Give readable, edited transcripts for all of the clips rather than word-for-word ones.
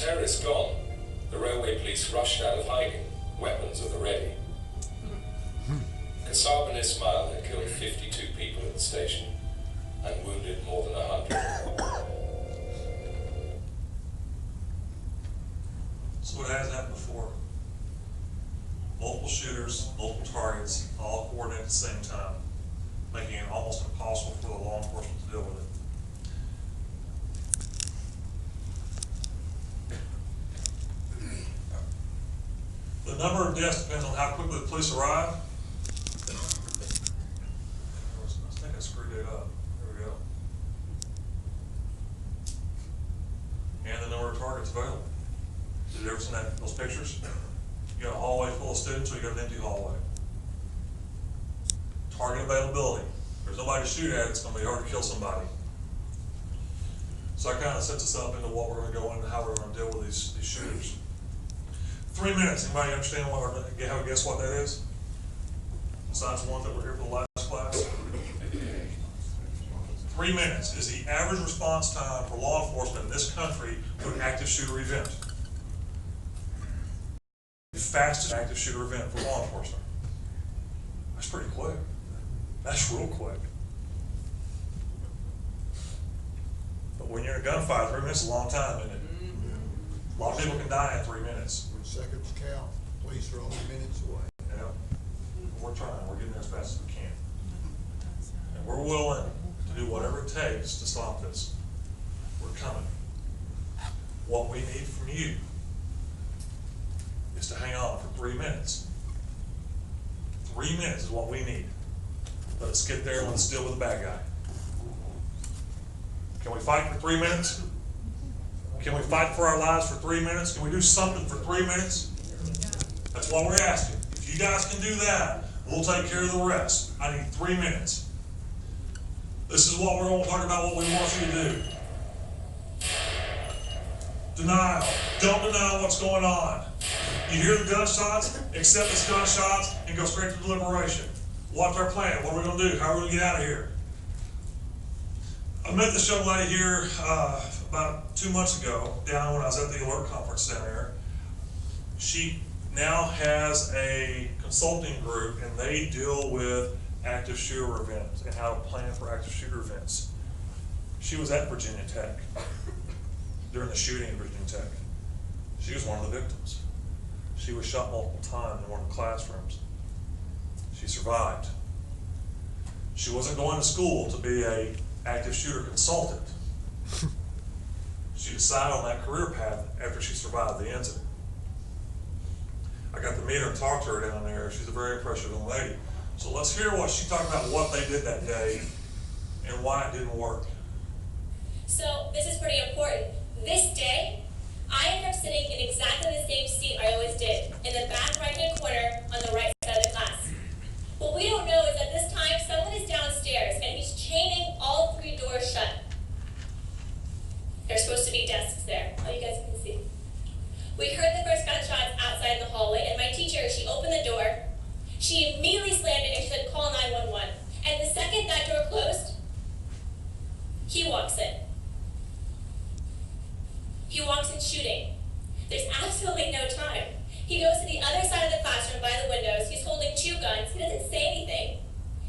terrorists gone, the railway police rushed out of hiding, weapons at the ready. Kassab and Ismail had killed 52 people at the station and wounded more than 100. So it has happened before. Multiple shooters, multiple targets, all coordinated at the same time, making it almost impossible for the law enforcement to deal with it. The number of deaths depends on how quickly the police arrive. I think I screwed it up. There we go. And the number of targets available. Did you ever see those pictures? You got a hallway full of students, or you got an empty hallway. Target availability. If there's nobody to shoot at, it's going to be hard to kill somebody. So that kind of sets us up into what we're going to go into, how we're going to deal with these shooters. 3 minutes. Anybody understand what have a guess what that is? Besides the ones that were here for the last class. 3 minutes is the average response time for law enforcement in this country to an active shooter event. The fastest active shooter event for law enforcement. That's pretty quick. That's real quick. But when you're in a gunfight, 3 minutes is a long time, isn't it? A lot of people can die in 3 minutes. When seconds count, police are only minutes away. Yeah. We're trying. We're getting there as fast as we can. And we're willing to do whatever it takes to stop this. We're coming. What we need from you is to hang on for 3 minutes. 3 minutes is what we need. Let us get there and let's deal with the bad guy. Can we fight for 3 minutes? Can we fight for our lives for 3 minutes? Can we do something for 3 minutes? That's what we're asking. If you guys can do that, we'll take care of the rest. I need 3 minutes. This is what we're going to talk about, what we want you to do. Denial. Don't deny what's going on. You hear the gunshots, accept the gunshots, and go straight to deliberation. What's our plan? What are we going to do? How are we going to get out of here? I met this young lady here about 2 months ago, down when I was at the Alert Conference down there. She now has a consulting group, and they deal with active shooter events and how to plan for active shooter events. She was at Virginia Tech during the shooting at Virginia Tech. She was one of the victims. She was shot multiple times in one of the classrooms. She survived. She wasn't going to school to be a active shooter consultant. She decided on that career path after she survived the incident. I got to meet her and talk to her down there. She's a very impressive young lady. So let's hear what she talked about, what they did that day and why it didn't work. So this is pretty important. This day, I ended up sitting in exactly the same seat I always did, in the back right-hand corner on the right side of the class. What we don't know is that this time someone is downstairs and he's chaining all 3 doors shut. There's supposed to be desks there. Oh, you guys can see. We heard the first gunshots outside in the hallway, and my teacher, she opened the door. She immediately slammed it and she said, "Call 911." And the second that door closed, he walks in. He walks in shooting. There's absolutely no time. He goes to the other side of the classroom by the windows. He's holding 2 guns. He doesn't say anything.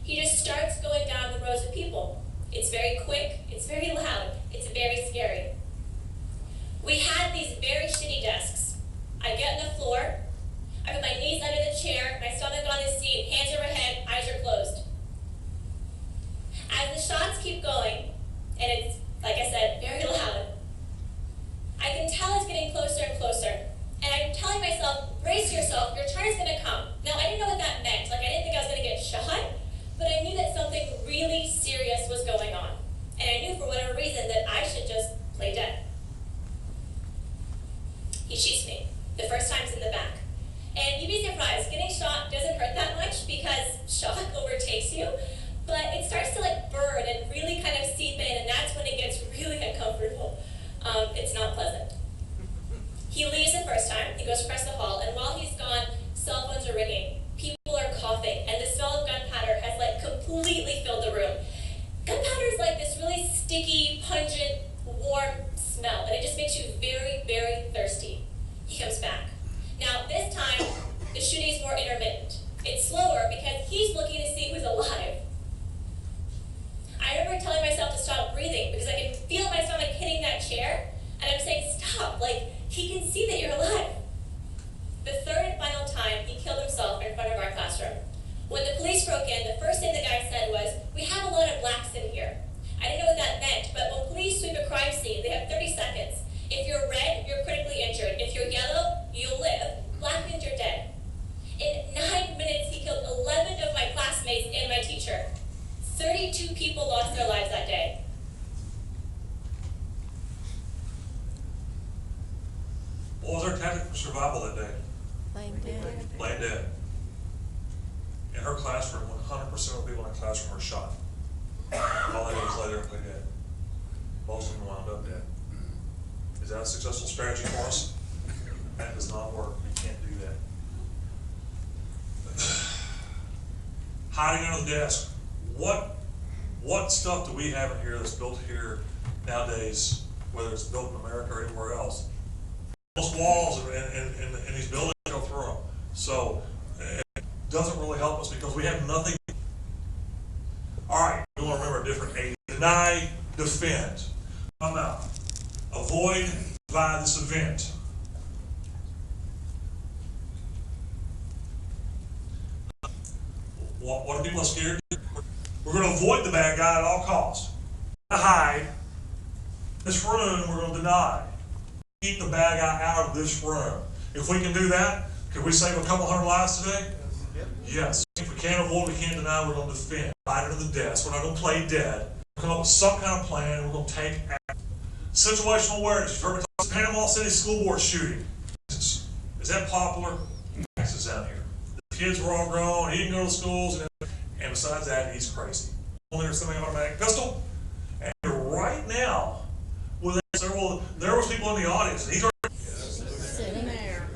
He just starts going down the rows of people. It's very quick. It's very loud. It's very scary. We had these very shitty desks. I get on the floor. I put my knees under the chair, my stomach on the seat, hands overhead, eyes are closed. As the shots keep going, and it's, like I said, very loud, I can tell it's getting closer and closer. And I'm telling myself, brace yourself, your turn is going to come. Now, I didn't know what that meant. Like, I didn't think I was going to get shot, but I knew that something really serious was going on. And I knew for whatever reason that I should just play dead. He shoots me. The first time's in the back. And you'd be surprised, getting shot doesn't hurt that much because shock overtakes you, but it starts to like burn and really kind of seep in, and that's when it gets really uncomfortable. It's not pleasant. He leaves the first time, he goes across the hall, and while he's gone, cell phones are ringing, people are coughing, and the smell of gunpowder has like completely filled the room. Gunpowder is like this really sticky, pungent, warm smell, and it just makes you very, very thirsty. remember telling myself to stop breathing because I can feel my stomach hitting that chair, and I'm saying, stop, like, he can see that you're alive. The third and final time, he killed himself in front of our classroom. When the police broke in, the first thing the guy said was, "We have a lot of blacks in here." I didn't know what that meant, but when police sweep a crime scene, they have 30 seconds. If you're red, you're critically injured. If you're yellow, you'll live. Black means you're dead. In 9 minutes, he killed 11 of my classmates and my teacher. 32 people lost their lives that day. What was our tactic for survival that day? Laying dead. Laying dead. In her classroom, 100% of the people in the classroom were shot. All they did was lay there and play dead. Most of them wound up dead. Is that a successful strategy for us? That does not work. We can't do that. Hiding under the desk. What stuff do we have in here that's built here nowadays, whether it's built in America or anywhere else? Most walls in these buildings go through them. So it doesn't really help us because we have nothing. All right, we want to remember a different 80. Deny, defend. Come out. Avoid, divide this event. What are people scared to do? We're going to avoid the bad guy at all costs. We're going to hide. This room, we're going to deny. Keep the bad guy out of this room. If we can do that, can we save a couple hundred lives today? Yes. If we can't avoid, we can't deny, we're going to defend. Hide under the desk. We're not going to play dead. We're going to come up with some kind of plan, and we're going to take action. Situational awareness. You've heard me talk about the Panama City school board shooting. Is that popular? Texas out here. The kids were all grown. He didn't go to schools. And besides that, he's crazy. Only there's something automatic pistol. And right now, with several, there was people in the audience. And he's Sitting there.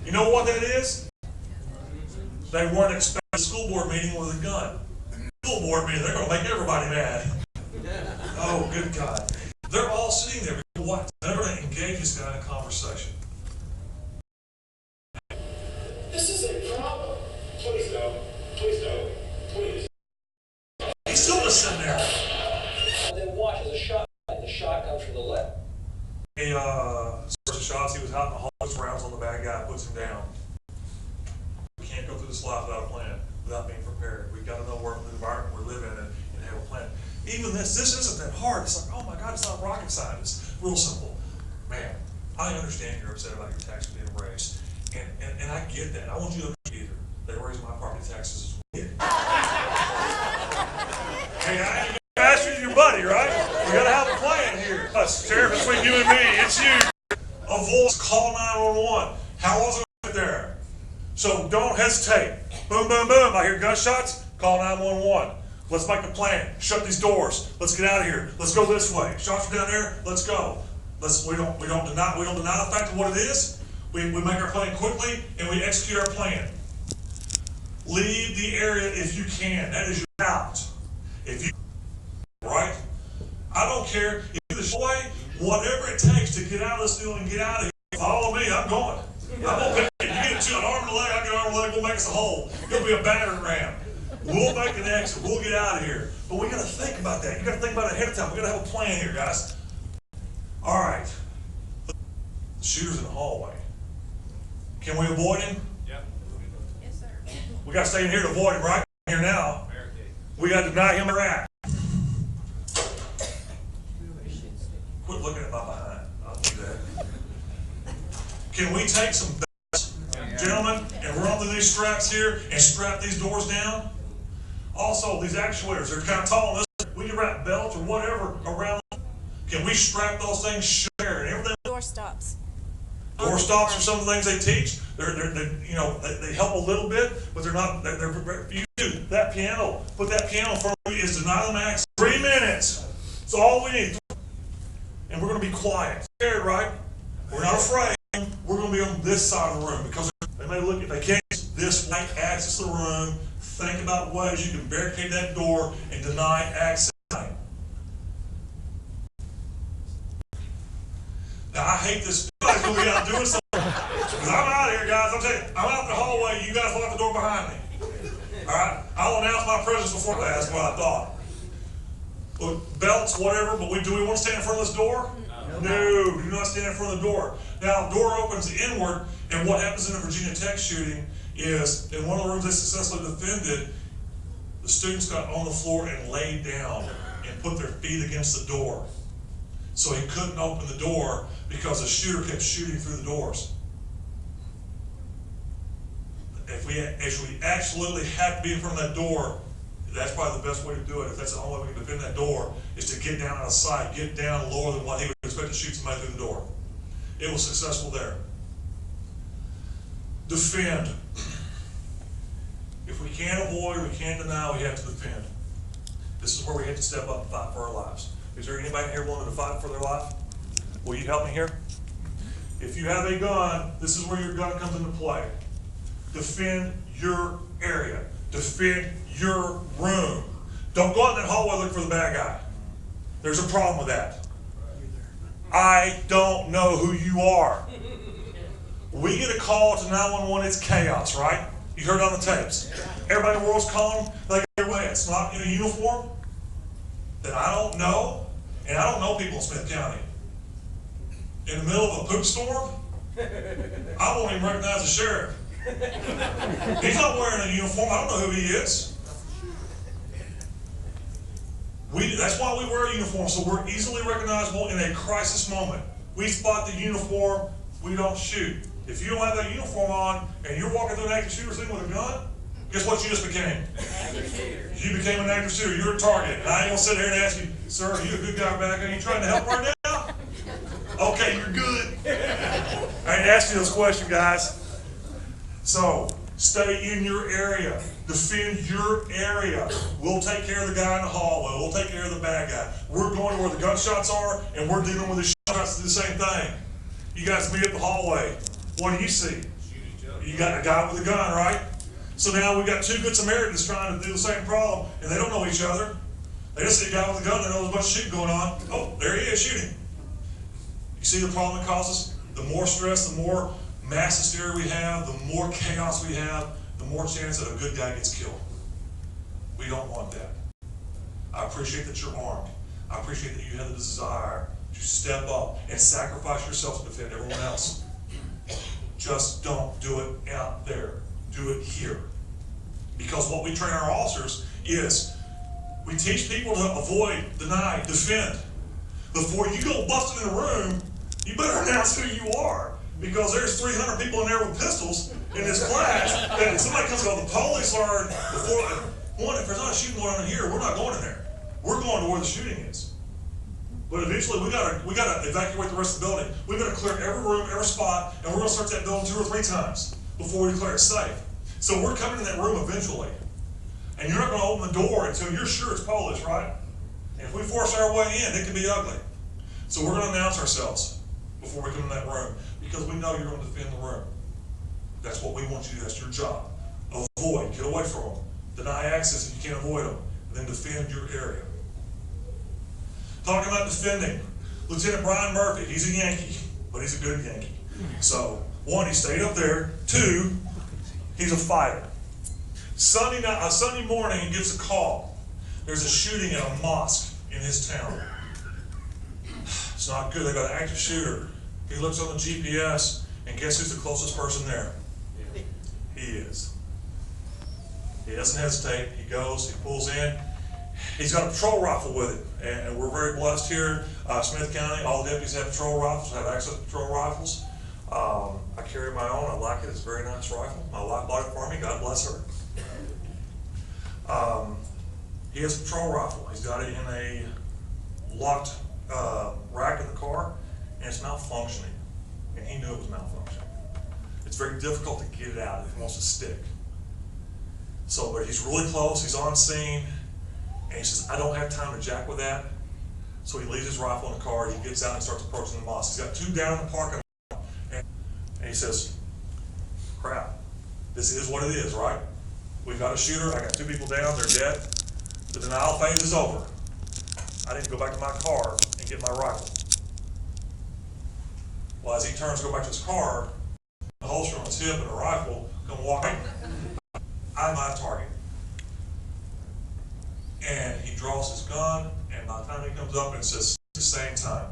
You know what that is? They weren't expecting a school board meeting with a gun. School board meeting, they're going to make everybody mad. Oh, good God. They're all sitting there. What? They're going to engage this guy in a conversation. This is a problem. Please don't. Please don't. Please. He's still just sitting there. And then watch as a shot. The shot comes from the left. He starts the shots. He was out in the hall, puts rounds on the bad guy, puts him down. We can't go through this life without a plan, without being prepared. We've got to know where the environment we're living in and have a plan. Even this isn't that hard. It's like, oh my God, it's not rocket science. It's real simple. Man, I understand you're upset about your taxes being raised. And I get that. I want you to understand either. They raise my property taxes as well. Hey, I ain't faster than your buddy, right? We gotta have a plan here. Sheriff, between you and me, it's you. Avoid, call 911. How was it there? So don't hesitate. Boom, boom, boom. I hear gunshots. Call 911. Let's make a plan. Shut these doors. Let's get out of here. Let's go this way. Shots are down there. Let's go. We don't deny the fact of what it is. We make our plan quickly and we execute our plan. Leave the area if you can. That is your out. If you right, I don't care if you the way, whatever it takes to get out of this deal and get out of here. Follow me. I'm going. I'm gonna pick you. You get an arm and a leg. I get an arm and a leg. We'll make us a hole. It'll be a battering ram. We'll make an exit. We'll get out of here. But we got to think about that. You got to think about it ahead of time. We got to have a plan here, guys. All right. The shooter's in the hallway. Can we avoid him? Yep. Yes, sir. We got to stay in here to avoid him, right? Here now. We got to deny him a rat. Quit looking at my behind. I'll do that. Can we take some belts, gentlemen, and run through these straps here and strap these doors down? Also, these actuators, they're kind of tall. We can wrap belts or whatever around them. Can we strap those things shut and everything? Door stops. Door stops are some of the things they teach. They help a little bit, but they're not. You do that piano. Put that piano in front of you is deny them access. 3 minutes. It's all we need. And we're going to be quiet. Scared, right? We're not afraid. We're going to be on this side of the room because they may look. If they can't this way access the room, think about ways you can barricade that door and deny access. Now I hate this. Everybody's going to be out doing something. Because I'm out of here, guys. I'm telling you, I'm out the hallway. You guys lock the door behind me. All right? I'll announce my presence before that's what I thought. With belts, whatever, but do we want to stand in front of this door? No, do not stand in front of the door. Now, the door opens inward, and what happens in a Virginia Tech shooting is, in one of the rooms they successfully defended, the students got on the floor and laid down and put their feet against the door. So he couldn't open the door because the shooter kept shooting through the doors. If we absolutely have to be in front of that door, that's probably the best way to do it. If that's the only way we can defend that door, is to get down out of sight, get down lower than what he would expect to shoot somebody through the door. It was successful there. Defend. If we can't avoid, we can't deny, we have to defend. This is where we have to step up and fight for our lives. Is there anybody here willing to fight for their life? Will you help me here? If you have a gun, this is where your gun comes into play. Defend your area. Defend your room. Don't go out in that hallway looking for the bad guy. There's a problem with that. I don't know who you are. We get a call to 911, it's chaos, right? You heard it on the tapes. Everybody in the world's calling, like, anyway, it's not in a uniform that I don't know, and I don't know people in Smith County. In the middle of a poop storm, I won't even recognize the sheriff. He's not wearing a uniform, I don't know who he is. That's why we wear a uniform, so we're easily recognizable in a crisis moment. We spot the uniform, we don't shoot. If you don't have that uniform on and you're walking through an active shooter thing with a gun, guess what you just became? You became an active shooter. You're a target. And I ain't gonna sit here and ask you, sir, are you a good guy back? Are you trying to help right now? Okay, you're good. I ain't asking you those questions, guys. So stay in your area. Defend your area. We'll take care of the guy in the hallway. We'll take care of the bad guy. We're going to where the gunshots are, and we're dealing with the shots to do the same thing. You guys meet up the hallway. What do you see? You got a guy with a gun, right? So now we've got two good Samaritans trying to do the same problem, and they don't know each other. They just see a guy with a gun, they know there's a bunch of shooting going on. Oh, there he is shooting. You see the problem it causes? The more stress, the more mass hysteria we have, the more chaos we have, the more chance that a good guy gets killed. We don't want that. I appreciate that you're armed. I appreciate that you have the desire to step up and sacrifice yourself to defend everyone else. Just don't do it out there. Do it here. Because what we train our officers is we teach people to avoid, deny, defend. Before you go busting in a room, you better announce who you are. Because there's 300 people in there with pistols in this class that if somebody comes out, the police are, if there's not a shooting going on in here, we're not going in there. We're going to where the shooting is. But eventually we gotta evacuate the rest of the building. We've got to clear every room, every spot, and we're gonna search that building 2 or 3 times before we declare it safe. So we're coming in that room eventually. And you're not gonna open the door until you're sure it's Polish, right? And if we force our way in, it can be ugly. So we're gonna announce ourselves before we come in that room, because we know you're gonna defend the room. That's what we want you to do, that's your job. Avoid, get away from them. Deny access if you can't avoid them, and then defend your area. Talking about defending, Lieutenant Brian Murphy, he's a Yankee, but he's a good Yankee. So, 1, he stayed up there. 2, he's a fighter. Sunday morning, he gets a call. There's a shooting at a mosque in his town. It's not good, they got an active shooter. He looks on the GPS, and guess who's the closest person there? He is. He doesn't hesitate, he goes, he pulls in. He's got a patrol rifle with it, and we're very blessed here, Smith County. All the deputies have patrol rifles, have access to patrol rifles. I carry my own, I like it, it's a very nice rifle. My wife bought it for me, God bless her. He has a patrol rifle. He's got it in a locked rack in the car, and it's malfunctioning. And he knew it was malfunctioning. It's very difficult to get it out if it wants to stick. So, but he's really close, he's on scene, and he says, I don't have time to jack with that. So he leaves his rifle in the car, he gets out and starts approaching the mosque. He's got 2 down in the parking lot, and he says, crap, this is what it is, right? We've got a shooter, I got 2 people down, they're dead. The denial phase is over. I need to go back to my car and get my rifle. Well, as he turns to go back to his car, the holster on his hip and a rifle come walking. I'm my target. and he draws his gun, and by the time he comes up and says, at the same time,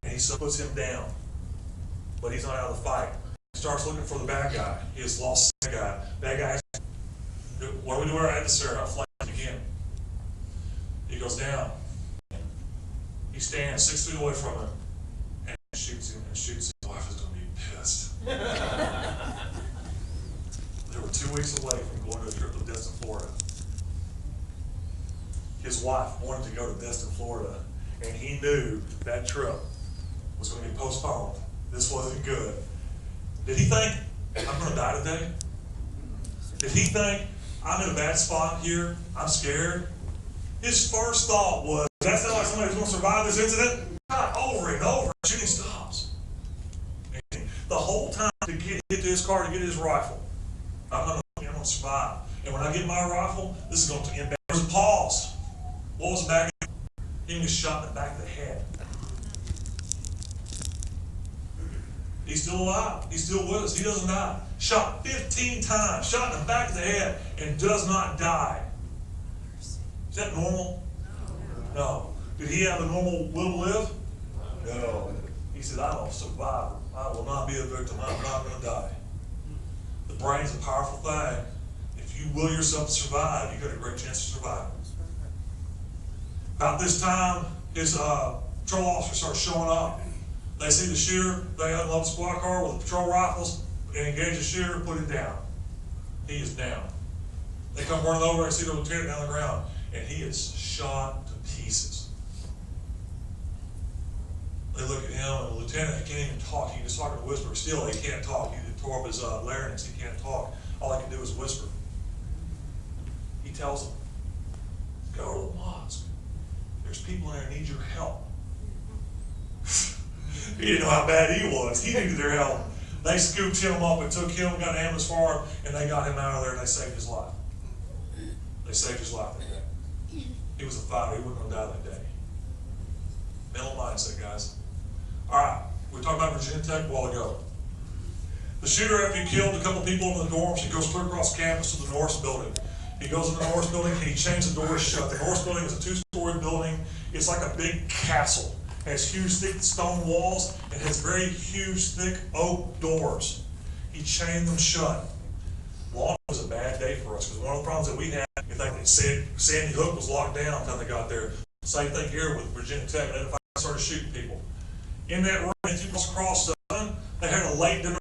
and he still puts him down, but he's not out of the fight. He starts looking for the bad guy. He has lost the guy. Bad guy has, what do we do with our adversary? Not flank again. He goes down. He stands 6 feet away from him and shoots him and shoots him. His wife is going to be pissed. They were 2 weeks away from going to a trip to Destin, Florida. His wife wanted to go to Destin, Florida, and he knew that trip was going to be postponed. This wasn't good. Did he think, I'm going to die today? Did he think, I'm in a bad spot here, I'm scared? His first thought was, does that sound like somebody who's going to survive this incident? Not over and over, shooting stops. And the whole time to get to his car, to get his rifle, I'm going to survive. And when I get my rifle, this is going to end bad. There's a pause. What was the back? He was shot in the back of the head. He's still alive. He's still with us. He doesn't die. Shot 15 times, shot in the back of the head, and does not die. Is that normal? No. Did he have a normal will to live? No. He said, I'm a survivor. I will not be a victim. I'm not going to die. The brain's a powerful thing. If you will yourself to survive, you've got a great chance of surviving. About this time, his patrol officer starts showing up. They see the shooter, they unload the squad car with the patrol rifles and engage the shooter, put him down. He is down. They come running over and see the lieutenant down the ground, and he is shot to pieces. They look at him, and the lieutenant, he can't even talk. He can just talk in a whisper. Still, he can't talk. He tore up his larynx. He can't talk. All he can do is whisper. He tells them, go to the mosque. There's people in there who need your help. He didn't know how bad he was. He needed their help. They scooped him up and took him, got an ambulance for him, and they got him out of there and they saved his life. They saved his life that day. He was a fighter. He wasn't going to die that day. Mental mindset, guys. All right, we talked about Virginia Tech a while ago. The shooter, after he killed a couple people in the dorms, he goes clear across campus to the Norris building. He goes in the Norris building and he chains the doors shut. The Norris building is a 2-story building. It's like a big castle. It has huge, thick stone walls. It has very huge, thick oak doors. He chained them shut. Long was a bad day for us because one of the problems that we had, if they said Sandy Hook was locked down until they got there. Same thing here with Virginia Tech. Then if I started shooting people in that room, as you cross the sun, they had a late dinner